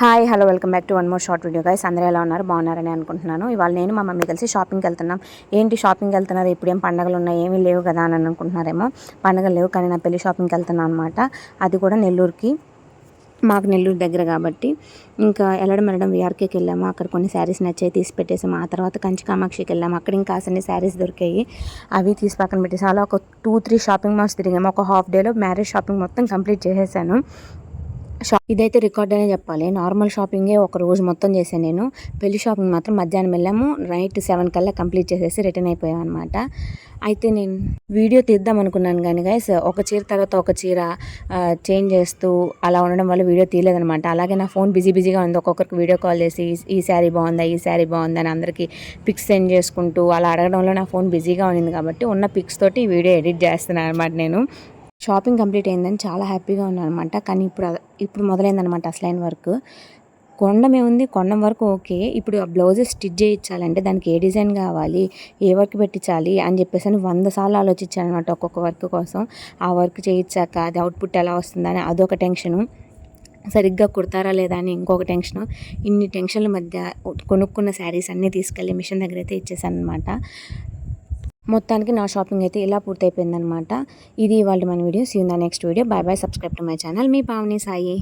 Hi hello welcome back to one more short video guys. అందరూ ఎలా ఉన్నారు? బాగున్నారని అనుకుంటున్నాను. ఇవాళ నేను మా మమ్మీ కలిసి షాపింగ్కి వెళ్తున్నాం. ఏంటి షాపింగ్కి వెళ్తున్నారు? ఇప్పుడు ఏం పండుగలు ఉన్నాయి, ఏమీ లేవు కదా అని అనుకుంటున్నారేమో. పండుగలు లేవు, కానీ నా పెళ్లి షాపింగ్కి వెళ్తున్నాను అనమాట. అది కూడా నెల్లూరుకి. మాకు నెల్లూరు దగ్గర కాబట్టి ఇంకా వెళ్ళడం వీఆర్కేకి వెళ్ళాము. అక్కడ కొన్ని శారీస్ నచ్చాయి, తీసి పెట్టేసాము. ఆ తర్వాత కంచి కామాక్షికి వెళ్ళాము. అక్కడ ఇంకా అన్ని శారీస్ దొరికాయి, అవి తీసి పక్కన పెట్టేసి అలా ఒక 2-3 షాపింగ్ మాల్స్ తిరిగాము. ఒక హాఫ్ డేలో మ్యారేజ్ షాపింగ్ మొత్తం కంప్లీట్ చేసేసాను. ఇదైతే రికార్డ్ అనే చెప్పాలి. నార్మల్ షాపింగే ఒక రోజు మొత్తం చేశాను నేను. పెళ్లి షాపింగ్ మాత్రం మధ్యాహ్నం వెళ్ళాము, నైట్ 7 కల్లా కంప్లీట్ చేసేసి రిటర్న్ అయిపోయాం అనమాట. అయితే నేను వీడియో తీద్దాం అనుకున్నాను కానీ గైస్, ఒక చీర తర్వాత ఒక చీర చేంజ్ చేస్తూ అలా ఉండడం వల్ల వీడియో తీయలేదనమాట. అలాగే నా ఫోన్ బిజీగా ఉంది. ఒక్కొక్కరికి వీడియో కాల్ చేసి ఈ శారీ బాగుందా, ఈ శారీ బాగుందా అని అందరికీ పిక్స్ సెండ్ చేసుకుంటూ అలా అడగడంలో నా ఫోన్ బిజీగా ఉంది కాబట్టి ఉన్న పిక్స్ తోటి వీడియో ఎడిట్ చేస్తున్నాను అనమాట. నేను షాపింగ్ కంప్లీట్ అయిందని చాలా హ్యాపీగా ఉన్నాను అనమాట. కానీ ఇప్పుడు మొదలైందనమాట అసలైన వర్క్. కొండం వరకు ఓకే. ఇప్పుడు ఆ బ్లౌజెస్ స్టిచ్ చేయించాలంటే దానికి ఏ డిజైన్ కావాలి, ఏ వర్క్ పెట్టించాలి అని చెప్పేసి 100 సార్లు ఆలోచించాను అనమాట ఒక్కొక్క వర్క్ కోసం. ఆ వర్క్ చేయించాక అది అవుట్పుట్ ఎలా వస్తుందని అదొక టెన్షను, సరిగ్గా కుడతారా లేదా అని ఇంకొక టెన్షను. ఇన్ని టెన్షన్ల మధ్య కొనుక్కున్న శారీస్ అన్నీ తీసుకెళ్ళి మిషన్ దగ్గర అయితే ఇచ్చేసాను అనమాట. మొత్తానికి నా షాపింగ్ అయితే ఇలా పూర్తయిపోయిందనమాట. ఇది ఇవాళ మన వీడియో. See you in the next video. Bye bye. Subscribe to my channel. మీ పావని సాయి.